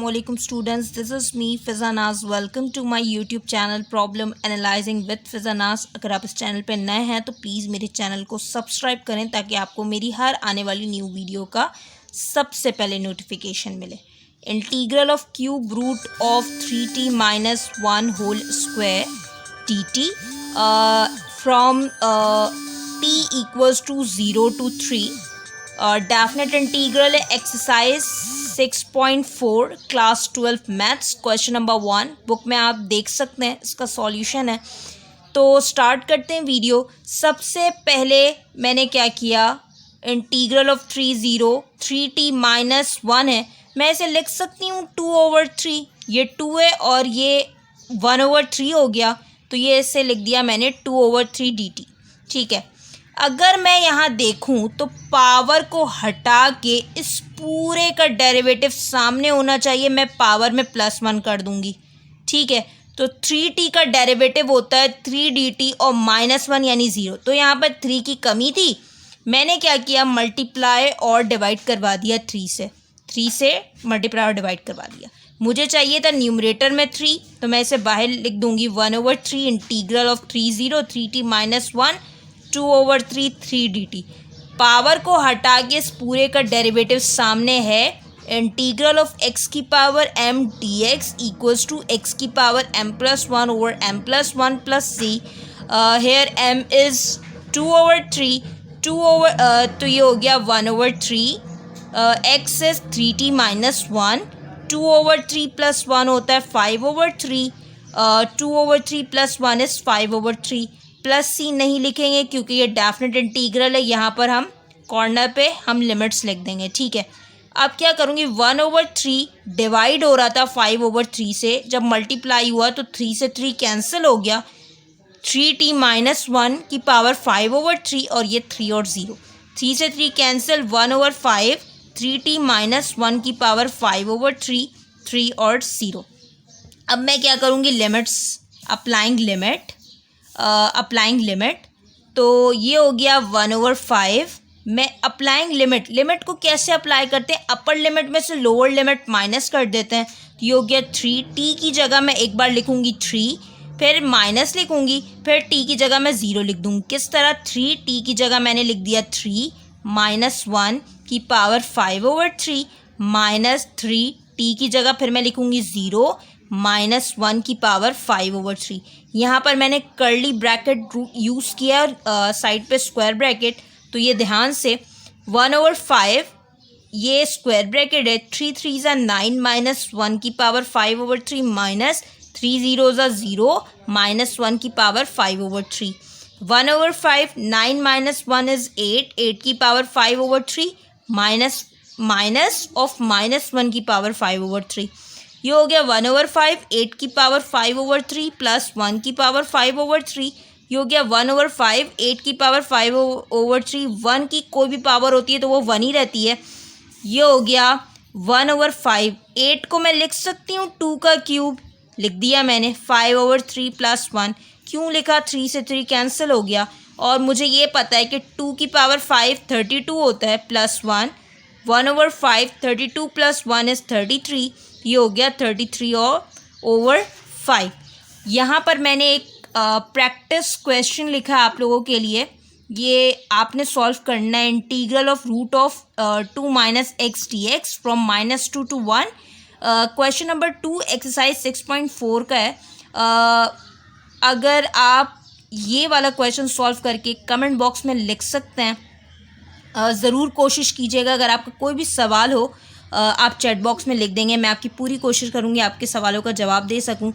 Assalamualaikum students, this is me Fizanaz. Welcome to my YouTube channel Problem Analyzing with Fizanaz. अगर आप इस channel पे नए हैं तो प्लीज़ मेरे चैनल को सब्सक्राइब करें ताकि आपको मेरी हर आने वाली न्यू वीडियो का सबसे पहले नोटिफिकेशन मिले. Integral of cube root of 3t minus 1 whole square dt from t equals to 0 to 3. Definite integral है. Exercise 6.4 class 12 maths question number 1 book में आप देख सकते हैं. इसका सॉल्यूशन है. तो स्टार्ट करते हैं वीडियो. सबसे पहले मैंने क्या किया, इंटीग्रल ऑफ 3t माइनस 1 है. मैं इसे लिख सकती हूँ 2/3. ये 2 है और ये 1/3 हो गया, तो ये इसे लिख दिया मैंने 2/3 dt. ठीक है. अगर मैं यहाँ देखूँ तो पावर को हटा के इस पूरे का डेरिवेटिव सामने होना चाहिए. मैं पावर में +1 कर दूँगी. ठीक है. तो 3t का डेरिवेटिव होता है 3 dt और -1 यानी 0. तो यहाँ पर 3 की कमी थी. मैंने क्या किया, मल्टीप्लाई और डिवाइड करवा दिया 3 से मल्टीप्लाई और डिवाइड करवा दिया. मुझे चाहिए था न्यूमरेटर में 3, तो मैं इसे बाहर लिख दूँगी 1/3 integral of 3t minus 1 2/3 3 dt. Power को हटा के इस पूरे का डेरिवेटिव सामने है. इंटीग्रल ऑफ x की power m dx equals to x की power m+1 over m+1 plus c. Here m is 2/3 तो ये हो गया 1/3. x is 3t minus 1. 2/3 plus 1 होता है 5/3. 2/3 प्लस 1 इज़ 5/3. प्लस सी नहीं लिखेंगे क्योंकि ये डेफिनेट इंटीग्रल है. यहाँ पर हम कॉर्नर पे हम लिमिट्स लिख देंगे. ठीक है. अब क्या करूँगी, 1/3 डिवाइड हो रहा था 5/3 से. जब मल्टीप्लाई हुआ तो 3 से 3 कैंसिल हो गया. 3t माइनस 1 की पावर 5/3 और ये 3 और 0. 3 से 3 कैंसिल. 1/5 3t माइनस 1 की पावर 5/3 3 और 0. अब मैं क्या करूँगी, लिमिट्स अप्लाइंग लिमिट. तो ये हो गया 1/5. मैं अप्लाइंग लिमिट को कैसे अप्लाई करते हैं, अपर लिमिट में से लोअर लिमिट माइनस कर देते हैं. तो ये हो गया 3t की जगह मैं एक बार लिखूँगी 3, फिर माइनस लिखूँगी, फिर t की जगह मैं 0 लिख दूँगी. किस तरह, 3t की जगह मैंने लिख दिया 3 माइनस 1 की पावर 5/3 माइनस 3t की जगह फिर मैं लिखूँगी 0 माइनस 1 की पावर 5/3. यहाँ पर मैंने कर्ली ब्रैकेट यूज़ किया और साइड पे स्क्वायर ब्रैकेट. तो ये ध्यान से 1/5 ये स्क्वायर ब्रैकेट है. 3 3 ज़ा 9 माइनस 1 की पावर 5/3 माइनस 3 0 ज़ा 0 माइनस 1 की पावर 5/3. 1/5 9 माइनस 1 इज़ 8 की पावर 5/3 माइनस ऑफ माइनस 1 की पावर 5/3. ये हो गया 1/5 8 की पावर 5/3 प्लस 1 की पावर 5/3. ये हो गया 1/5 8 की पावर 5/3. 1 की कोई भी पावर होती है तो वो 1 ही रहती है. ये हो गया 1/5. 8 को मैं लिख सकती हूँ 2 का क्यूब, लिख दिया मैंने. 5/3 प्लस 1 क्यों लिखा, 3 से 3 कैंसिल हो गया. और मुझे ये पता है कि 2 की पावर 5 32 होता है प्लस 1. 1/5 32 plus 1 is 33. ये हो गया 33/5. यहाँ पर मैंने एक प्रैक्टिस क्वेश्चन लिखा है आप लोगों के लिए. ये आपने सॉल्व करना है. Integral of root of 2 minus x d x from -2 to 1. Question number 2 exercise 6.4 का है. अगर आप ये वाला क्वेश्चन सॉल्व करके कमेंट बॉक्स में लिख सकते हैं, ज़रूर कोशिश कीजिएगा. अगर आपका कोई भी सवाल हो आप चैट बॉक्स में लिख देंगे. मैं आपकी पूरी कोशिश करूँगी आपके सवालों का जवाब दे सकूँ.